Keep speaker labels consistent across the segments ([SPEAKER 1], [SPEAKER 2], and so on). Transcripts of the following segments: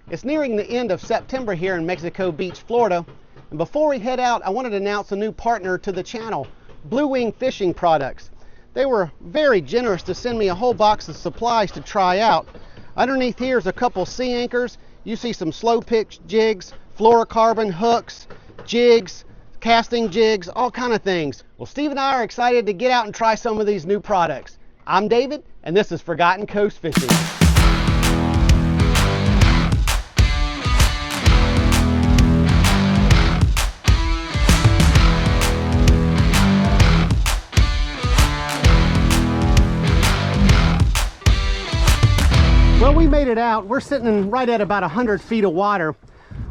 [SPEAKER 1] It's nearing the end of September here in Mexico Beach, Florida. And before we head out, I wanted to announce a new partner to the channel, Bluewing Fishing Products. They were very generous to send me a whole box of supplies to try out. Underneath here is a couple sea anchors. You see some slow pitch jigs, fluorocarbon hooks, jigs, casting jigs, all kind of things. Well, Steve and I are excited to get out and try some of these new products. I'm David, and this is Forgotten Coast Fishing. Well, we made it out. We're sitting right at about 100 feet of water.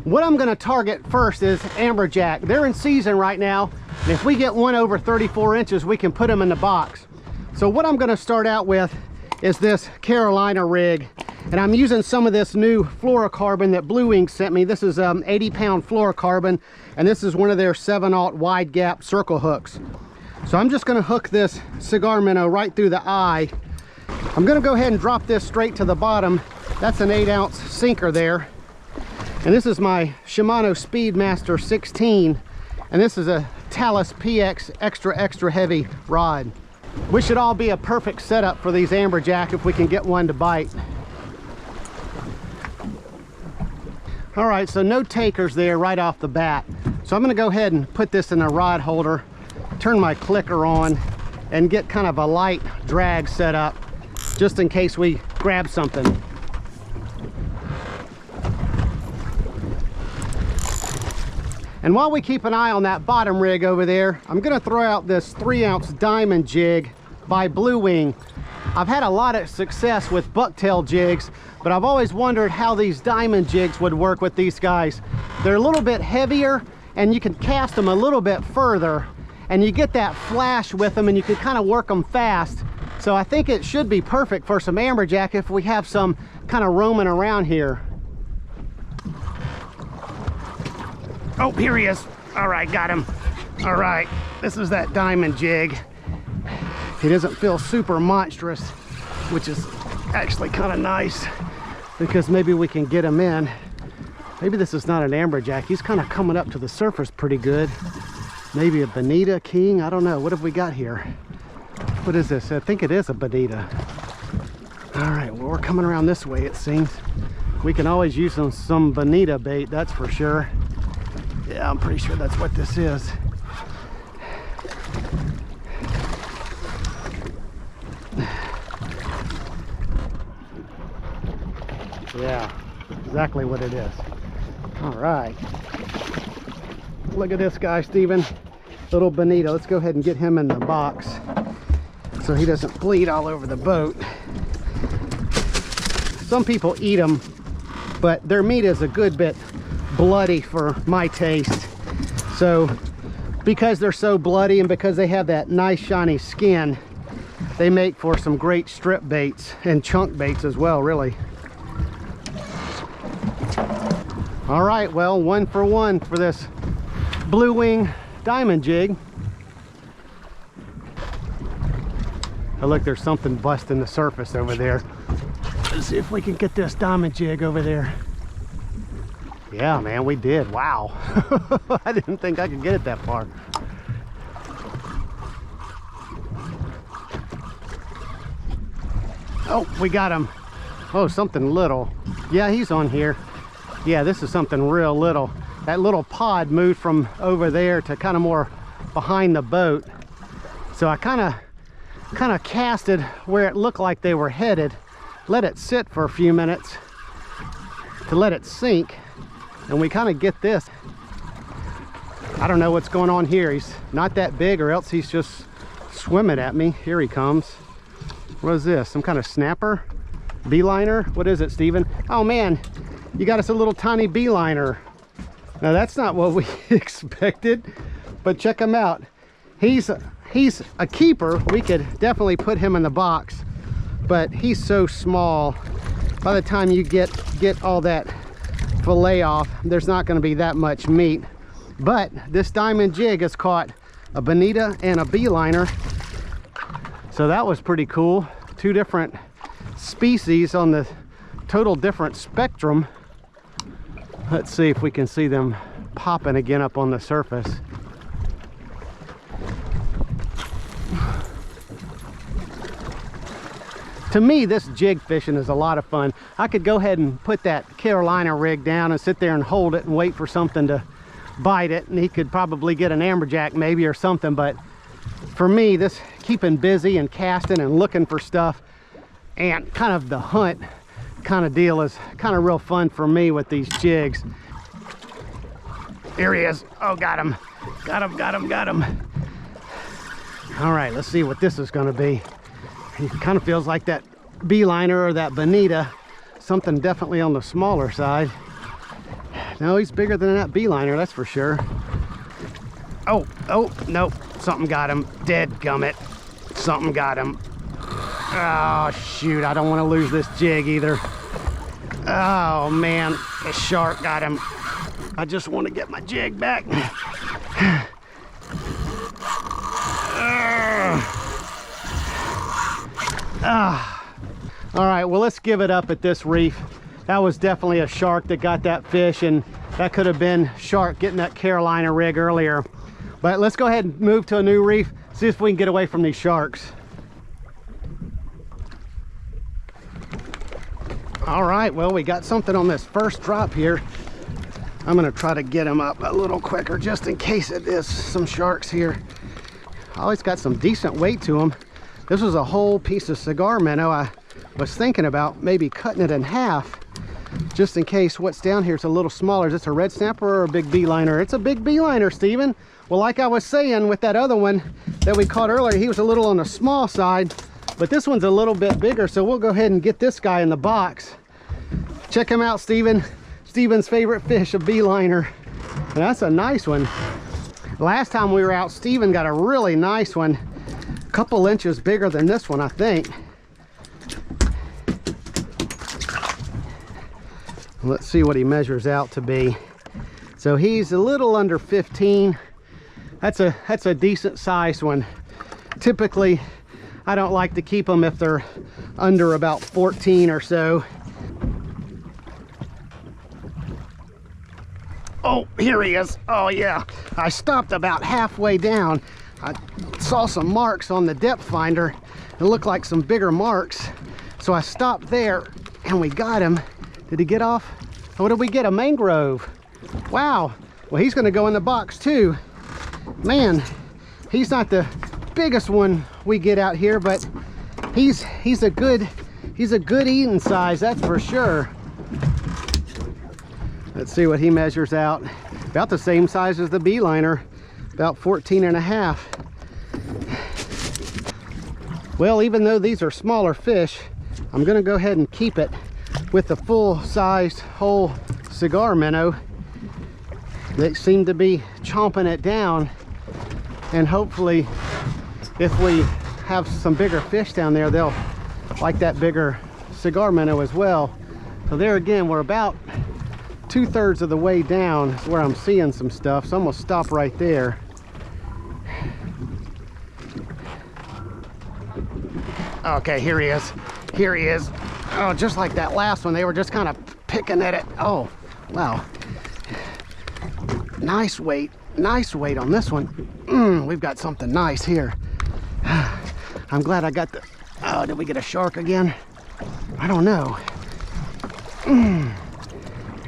[SPEAKER 1] What I'm going to target first is amberjack. They're in season right now, and if we get one over 34 inches, we can put them in the box. So what I'm going to start out with is this Carolina rig, and I'm using some of this new fluorocarbon that Bluewing sent me. This is 80-pound fluorocarbon, and this is one of their 7/0 wide gap circle hooks. So I'm just going to hook this cigar minnow right through the eye. I'm going to go ahead and drop this straight to the bottom. That's an 8-ounce sinker there. And this is my Shimano Speedmaster 16. And this is a Talus PX extra heavy rod. We should all be a perfect setup for these amberjack if we can get one to bite. All right, so no takers there right off the bat. So I'm going to go ahead and put this in a rod holder, turn my clicker on, and get kind of a light drag set up, just in case we grab something. And while we keep an eye on that bottom rig over there, I'm gonna throw out this 3-ounce diamond jig by Bluewing. I've had a lot of success with bucktail jigs, but I've always wondered how these diamond jigs would work with these guys. They're a little bit heavier, and you can cast them a little bit further, and you get that flash with them, and you can kind of work them fast. So I think it should be perfect for some amberjack if we have some kind of roaming around here. Oh, here he is. All right, got him. All right, this is that diamond jig. He doesn't feel super monstrous, which is actually kind of nice because maybe we can get him in. Maybe this is not an amberjack. He's kind of coming up to the surface pretty good. Maybe a bonita, king, I don't know. What have we got here? What is this? I think it is a bonita. All right, well, we're coming around this way, it seems. We can always use some bonita bait, that's for sure. Yeah, I'm pretty sure that's what this is. Yeah, exactly what it is. All right. Look at this guy, Steven. Little bonita. Let's go ahead and get him in the box so he doesn't bleed all over the boat. Some people eat them, but their meat is a good bit bloody for my taste. So because they're so bloody and because they have that nice shiny skin, they make for some great strip baits and chunk baits as well, really. All right, well, 1 for 1 for this Bluewing diamond jig. Oh, look, there's something busting the surface over there. Let's see if we can get this diamond jig over there. Yeah, man, we did. Wow. I didn't think I could get it that far. Oh, we got him. Oh, something little. Yeah, he's on here. Yeah, this is something real little. That little pod moved from over there to kind of more behind the boat. So I kind of casted where it looked like they were headed, let it sit for a few minutes to let it sink, and we kind of get this. I don't know what's going on here. He's not that big, or else he's just swimming at me. Here he comes. What is this? Some kind of snapper? Beeliner? What is it, Steven? Oh man, you got us a little tiny beeliner. Now that's not what we expected, but check him out. He's a keeper. We could definitely put him in the box, but he's so small. By the time you get all that fillet off, there's not going to be that much meat. But this diamond jig has caught a bonita and a beeliner, so that was pretty cool. Two different species on the total different spectrum. Let's see if we can see them popping again up on the surface. To me, this jig fishing is a lot of fun. I could go ahead and put that Carolina rig down and sit there and hold it and wait for something to bite it, and he could probably get an amberjack maybe or something. But for me, this keeping busy and casting and looking for stuff and kind of the hunt kind of deal is kind of real fun for me with these jigs. Here he is. Oh, got him. Got him. All right, let's see what this is going to be. He kind of feels like that beeliner or that bonita, something definitely on the smaller side. No, he's bigger than that beeliner, that's for sure. Oh, nope, something got him. Dead gummit, something got him. Oh shoot, I don't want to lose this jig either. Oh man, the shark got him. I just want to get my jig back. All right, well, let's give it up at this reef. That was definitely a shark that got that fish, and that could have been shark getting that Carolina rig earlier. But let's go ahead and move to a new reef, see if we can get away from these sharks. All right, well, we got something on this first drop here. I'm gonna try to get him up a little quicker just in case it is some sharks here. Always got some decent weight to them. This was a whole piece of cigar minnow. I was thinking about maybe cutting it in half just in case what's down here is a little smaller. Is this a red snapper or a big beeliner? It's a big beeliner, Steven. Well, like I was saying with that other one that we caught earlier, he was a little on the small side, but this one's a little bit bigger, so we'll go ahead and get this guy in the box. Check him out, Steven. Steven's favorite fish, a beeliner. And that's a nice one. Last time we were out, Steven got a really nice one. A couple inches bigger than this one, I think. Let's see what he measures out to be. So he's a little under 15. That's a decent sized one. Typically, I don't like to keep them if they're under about 14 or so. Oh, here he is. Oh yeah, I stopped about halfway down. I saw some marks on the depth finder. It looked like some bigger marks. So I stopped there and we got him. Did he get off? What did we get? A mangrove. Wow. Well, he's gonna go in the box too. Man, he's not the biggest one we get out here, but he's a good eating size, that's for sure. Let's see what he measures out. About the same size as the beeliner, about 14 and a half. Well, even though these are smaller fish, I'm gonna go ahead and keep it with the full-sized whole cigar minnow. They seem to be chomping it down, and hopefully if we have some bigger fish down there, they'll like that bigger cigar minnow as well. So there again, we're about 2/3 of the way down is where I'm seeing some stuff, so I'm gonna stop right there. Okay, here he is. Here he is. Oh, just like that last one, they were just kind of picking at it. Oh, wow. Nice weight on this one. We've got something nice here. I'm glad I got the... Oh, did we get a shark again? I don't know.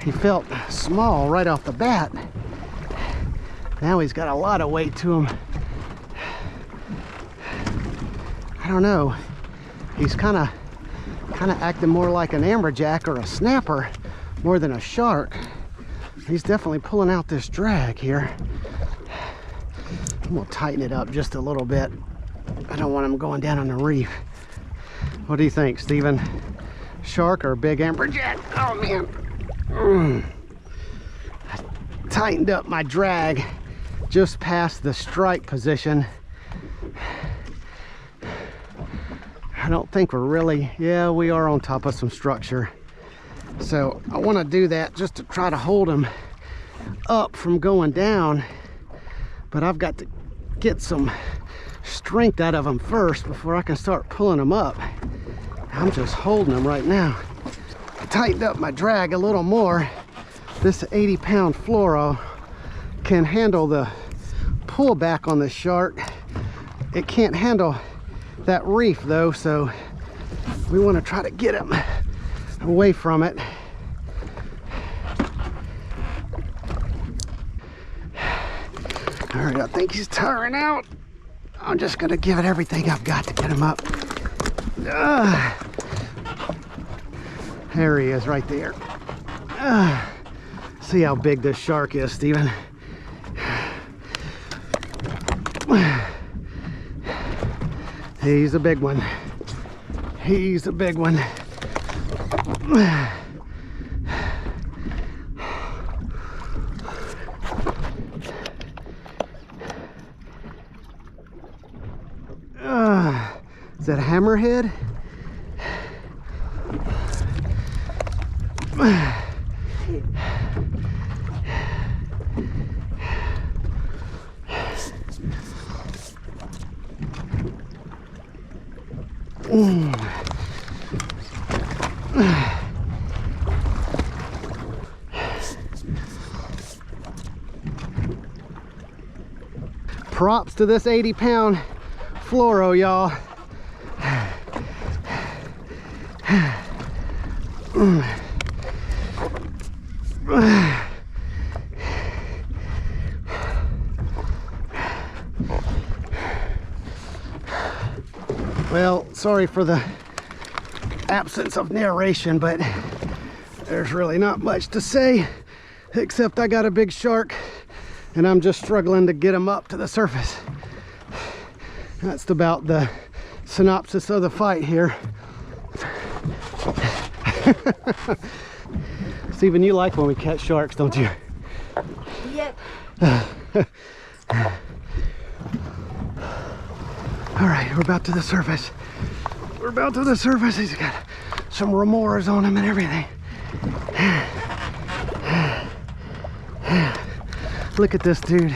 [SPEAKER 1] He felt small right off the bat. Now he's got a lot of weight to him. I don't know. He's kind of acting more like an amberjack or a snapper more than a shark. He's definitely pulling out this drag here. I'm gonna tighten it up just a little bit. I don't want him going down on the reef. What do you think, Steven? Shark or big amberjack? Oh man. I tightened up my drag just past the strike position. I don't think we're really, yeah, we are on top of some structure. So I want to do that just to try to hold him up from going down, but I've got to get some strength out of him first before I can start pulling him up. I'm just holding him right now. I tightened up my drag a little more. This 80-pound fluoro can handle the pullback on the shark. It can't handle that reef though, so we want to try to get him away from it. All right, I think he's tiring out. I'm just gonna give it everything I've got to get him up. There he is right there. See how big this shark is, Stephen. He's a big one. He's a big one. Is that a hammerhead? Props to this 80-pound fluoro, y'all. Well, sorry for the absence of narration, but there's really not much to say except I got a big shark and I'm just struggling to get him up to the surface. That's about the synopsis of the fight here. Stephen, you like when we catch sharks, don't you?
[SPEAKER 2] Yep.
[SPEAKER 1] All right, we're about to the surface. We're about to the surface. He's got some remores on him and everything. Look at this dude.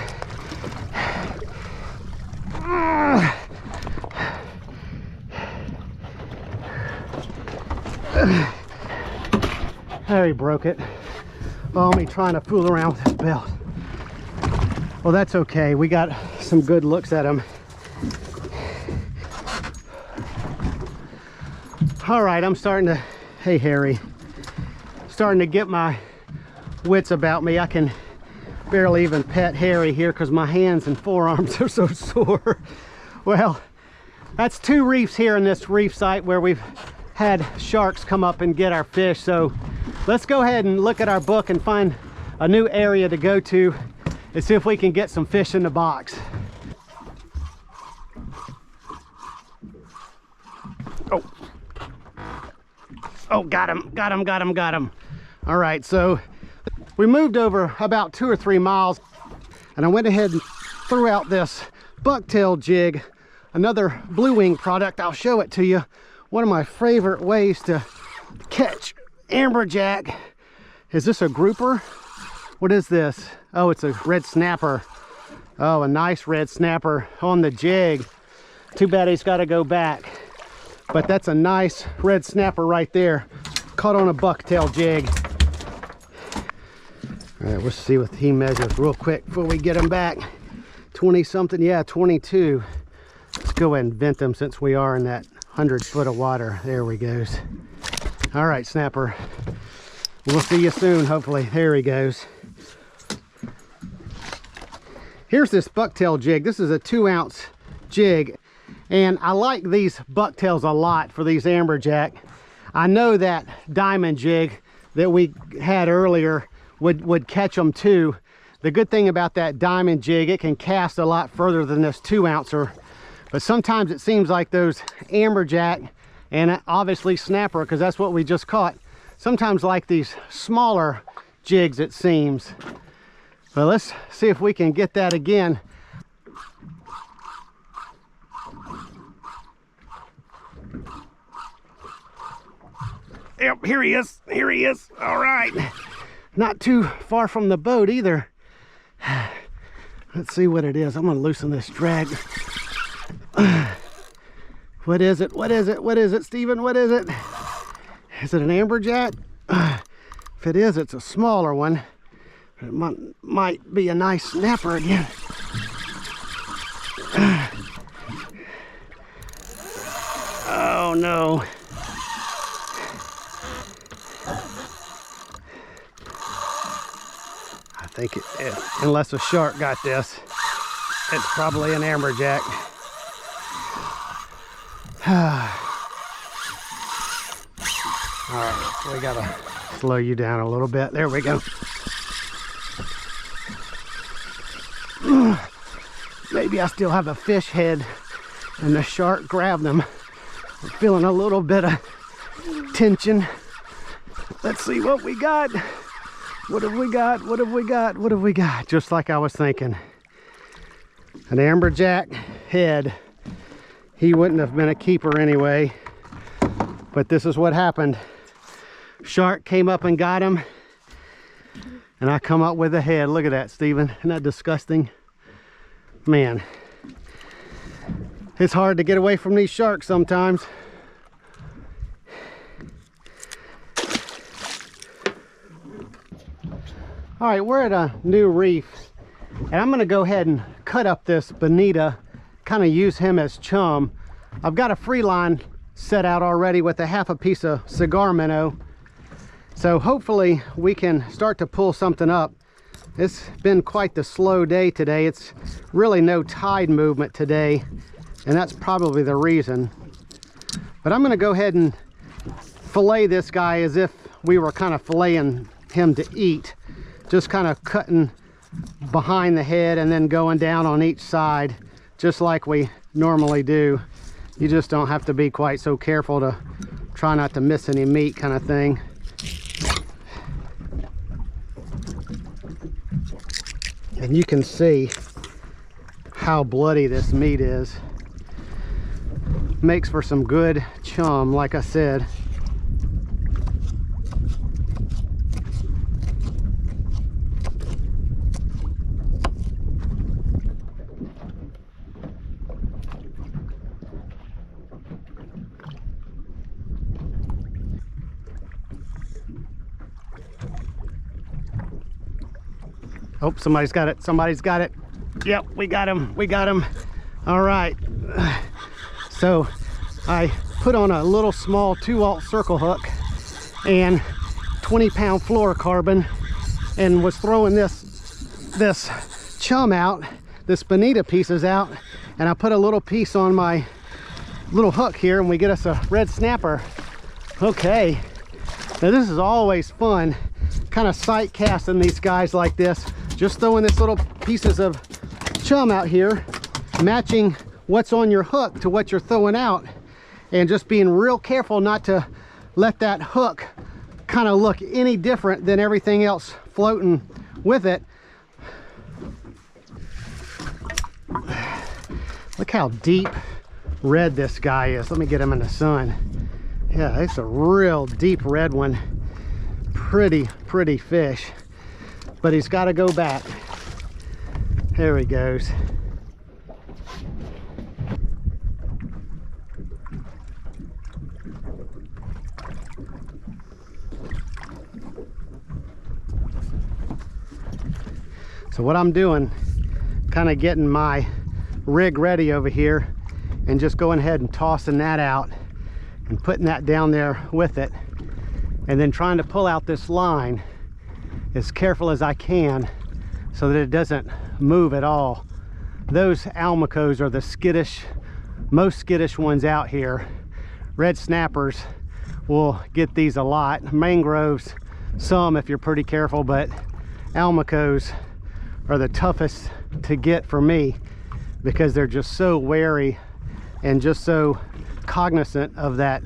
[SPEAKER 1] There, he broke it. Oh, me trying to fool around with his belt. Well, that's okay. We got some good looks at him. All right, I'm starting to, hey Harry, starting to get my wits about me. I can barely even pet Harry here because my hands and forearms are so sore. Well, that's 2 reefs here in this reef site where we've had sharks come up and get our fish. So let's go ahead and look at our book and find a new area to go to and see if we can get some fish in the box. Oh, got him. All right, so we moved over about 2 or 3 miles and I went ahead and threw out this bucktail jig, another Bluewing product. I'll show it to you. One of my favorite ways to catch amberjack. Is this a grouper? What is this? Oh, it's a red snapper. Oh, a nice red snapper on the jig. Too bad he's got to go back. But that's a nice red snapper right there. Caught on a bucktail jig. All right, let's see what he measures real quick before we get him back. 20 something, yeah, 22. Let's go ahead and vent them since we are in that 100 foot of water. There we goes. All right, snapper. We'll see you soon, hopefully. There he goes. Here's this bucktail jig. This is a 2-ounce jig. And I like these bucktails a lot for these amberjack. I know that diamond jig that we had earlier would catch them too. The good thing about that diamond jig, it can cast a lot further than this 2-ouncer. But sometimes it seems like those amberjack and obviously snapper, because that's what we just caught, sometimes like these smaller jigs, it seems. But let's see if we can get that again. Yep, here he is. Here he is. All right. Not too far from the boat either. Let's see what it is. I'm going to loosen this drag. What is it? What is it? What is it, Stephen? What is it? Is it an amberjack? If it is, it's a smaller one. It might be a nice snapper again. Oh no. I think unless a shark got this, it's probably an amberjack. All right, we gotta slow you down a little bit. There we go. Maybe I still have a fish head and the shark grabbed them. I'm feeling a little bit of tension. Let's see what we got. What have we got? What have we got? What have we got? Just like I was thinking. An amberjack head. He wouldn't have been a keeper anyway. But this is what happened. Shark came up and got him. And I come up with a head. Look at that, Steven. Isn't that disgusting? Man. It's hard to get away from these sharks sometimes. All right, we're at a new reef, and I'm gonna go ahead and cut up this bonita, kind of use him as chum. I've got a free line set out already with a half a piece of cigar minnow. So hopefully we can start to pull something up. It's been quite the slow day today. It's really no tide movement today, and that's probably the reason. But I'm gonna go ahead and fillet this guy as if we were kind of filleting him to eat. Just kind of cutting behind the head and then going down on each side, just like we normally do. You just don't have to be quite so careful to try not to miss any meat, kind of thing. And you can see how bloody this meat is. Makes for some good chum, like I said. Oh, somebody's got it. Somebody's got it. Yep, we got him. We got him. All right. So I put on a little small 2/0 circle hook and 20-pound fluorocarbon and was throwing this chum out, this bonita pieces out, and I put a little piece on my little hook here and we get us a red snapper. Okay. Now this is always fun, kind of sight casting these guys like this. Just throwing this little pieces of chum out here, matching what's on your hook to what you're throwing out, and just being real careful not to let that hook kind of look any different than everything else floating with it. Look how deep red this guy is. Let me get him in the sun. Yeah, it's a real deep red one. Pretty fish. But he's got to go back. There he goes. So what I'm doing, kind of getting my rig ready over here and just going ahead and tossing that out and putting that down there with it, and then trying to pull out this line as careful as I can so that it doesn't move at all. Those almacos are the most skittish ones out here. Red snappers will get these a lot. Mangroves, some if you're pretty careful, but almacos are the toughest to get for me because they're just so wary and just so cognizant of that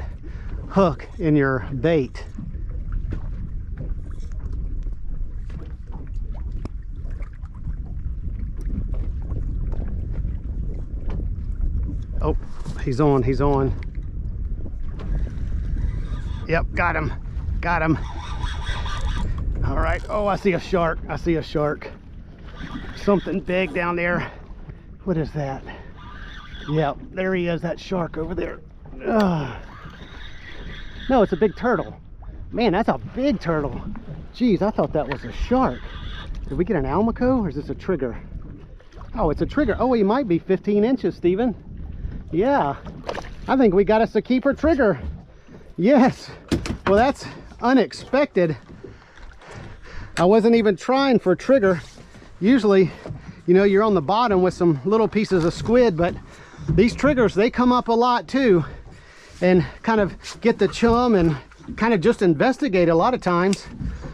[SPEAKER 1] hook in your bait. Oh, he's on, he's on. Yep, got him, got him. All right, oh, I see a shark, I see a shark. Something big down there. What is that? Yep, there he is, that shark over there. Ugh. No, it's a big turtle. Man, that's a big turtle. Geez, I thought that was a shark. Did we get an almaco or is this a trigger? Oh, it's a trigger. Oh, he might be 15 inches, Stephen. Yeah, I think we got us a keeper trigger. Yes. Well, that's unexpected. I wasn't even trying for a trigger. Usually, you know, you're on the bottom with some little pieces of squid, but these triggers, they come up a lot too, and kind of get the chum and kind of just investigate a lot of times.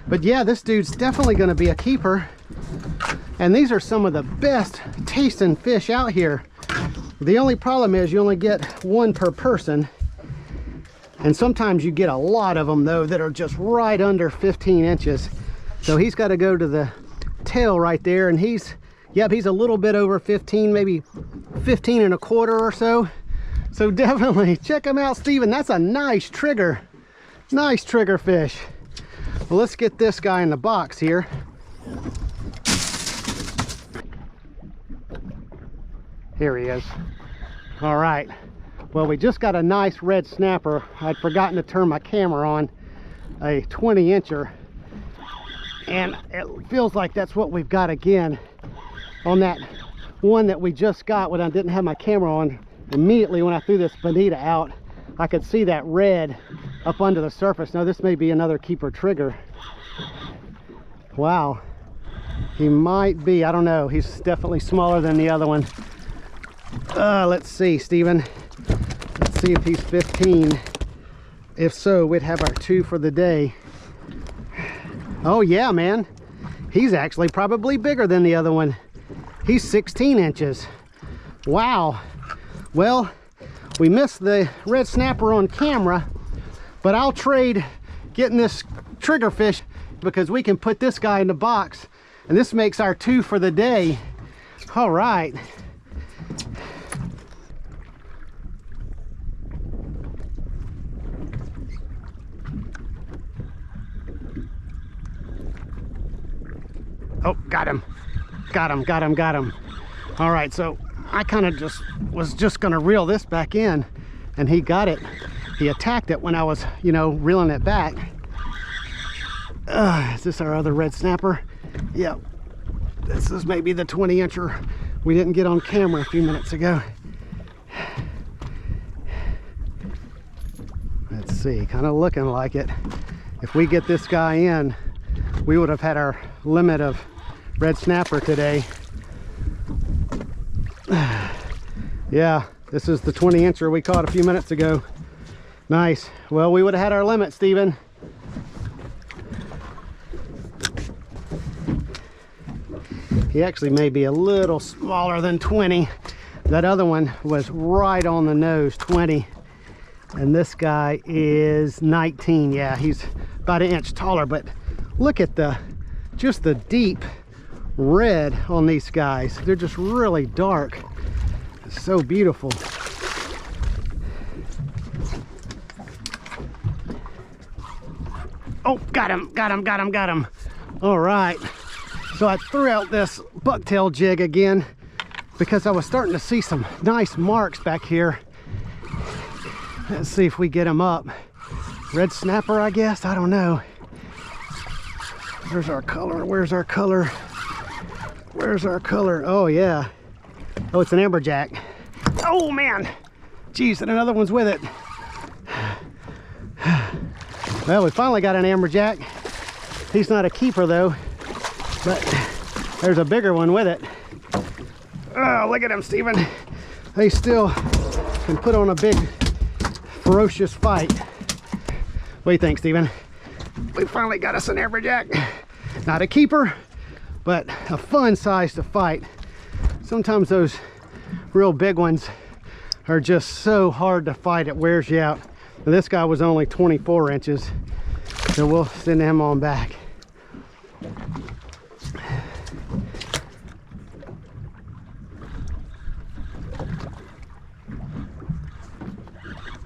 [SPEAKER 1] But yeah, this dude's definitely going to be a keeper. And these are some of the best tasting fish out here. The only problem is you only get one per person. And sometimes you get a lot of them though that are just right under 15 inches. So he's got to go to the tail right there, and he's a little bit over 15, maybe 15 and a quarter or so. So definitely check him out, Stephen. That's a nice trigger. Nice trigger fish. Well, let's get this guy in the box here. Here he is. All right. Well, we just got a nice red snapper. I'd forgotten to turn my camera on. A 20-incher. And it feels like that's what we've got again. On that one that we just got when I didn't have my camera on, immediately when I threw this bonita out, I could see that red up under the surface. Now this may be another keeper trigger. Wow. He might be, I don't know. He's definitely smaller than the other one. Let's see, Stephen. Let's see if he's 15. If so, we'd have our 2 for the day. Oh yeah, man. He's actually probably bigger than the other one. He's 16 inches. Wow. Well, we missed the red snapper on camera, but I'll trade getting this triggerfish because we can put this guy in the box, and this makes our 2 for the day. All right. Oh, got him. Got him. All right, so I kind of was just gonna reel this back in, and he got it. He attacked it when I was, you know, reeling it back. Is this our other red snapper? Yep. This is maybe the 20-incher we didn't get on camera a few minutes ago. Let's see, kind of looking like it. If we get this guy in, we would have had our limit of red snapper today. Yeah, this is the 20-incher we caught a few minutes ago. Nice. Well, we would have had our limit, Stephen. He actually may be a little smaller than 20. That other one was right on the nose, 20. And this guy is 19. Yeah, he's about an inch taller, but look at just the deep red on these guys. They're just really dark. It's so beautiful. Oh, got him. All right. So I threw out this bucktail jig again because I was starting to see some nice marks back here. Let's see if we get him up. Red snapper, I guess. I don't know. Where's our color? Oh yeah. Oh, it's an amberjack. Oh man. Geez, and another one's with it. Well, we finally got an amberjack. He's not a keeper though, but there's a bigger one with it. Oh, look at him, Stephen. They still can put on a big, ferocious fight. What do you think, Stephen? We finally got us an amberjack. Not a keeper, but a fun size to fight. Sometimes those real big ones are just so hard to fight, it wears you out. But this guy was only 24 inches, so we'll send him on back.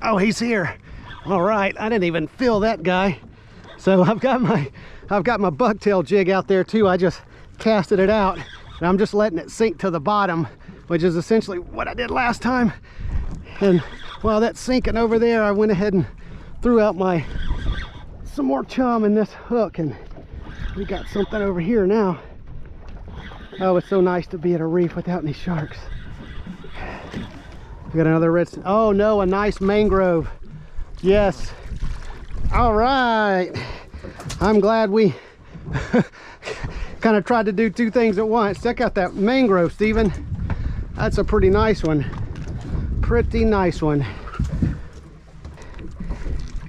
[SPEAKER 1] Oh, he's here. All right, I didn't even feel that guy. So I've got my bucktail jig out there too. I just casted it out, and I'm just letting it sink to the bottom, which is essentially what I did last time. And while that's sinking over there, I went ahead and threw out some more chum in this hook, and We got something over here now. Oh, it's so nice to be at a reef without any sharks. We got another red. Oh no, a nice mangrove. Yes. All right. I'm glad we kind of tried to do two things at once. Check out that mangrove, Stephen. That's a pretty nice one. Pretty nice one.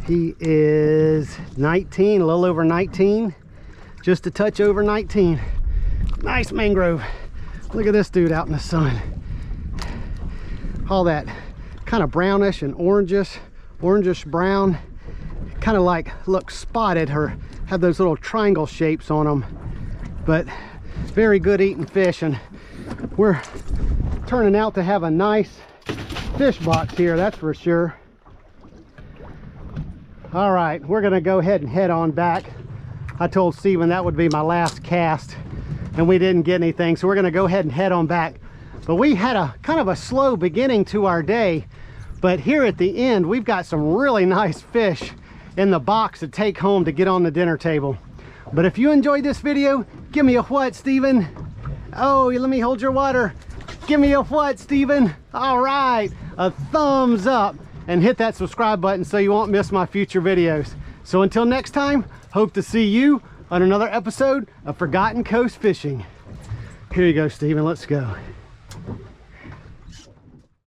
[SPEAKER 1] He is 19, a little over 19. Just a touch over 19. Nice mangrove. Look at this dude out in the sun. All that kind of brownish and orangish brown. Kind of like look spotted or have those little triangle shapes on them. But very good eating fish, and we're turning out to have a nice fish box here, that's for sure. All right, we're gonna go ahead and head on back. I told Stephen that would be my last cast and we didn't get anything, so we're gonna go ahead and head on back. But we had a kind of a slow beginning to our day, but here at the end we've got some really nice fish in the box to take home to get on the dinner table. But if you enjoyed this video, give me a what, Stephen? Oh, let me hold your water. Give me a what, Stephen? All right, a thumbs up, and hit that subscribe button so you won't miss my future videos. So until next time, hope to see you on another episode of Forgotten Coast Fishing. Here you go, Stephen, let's go.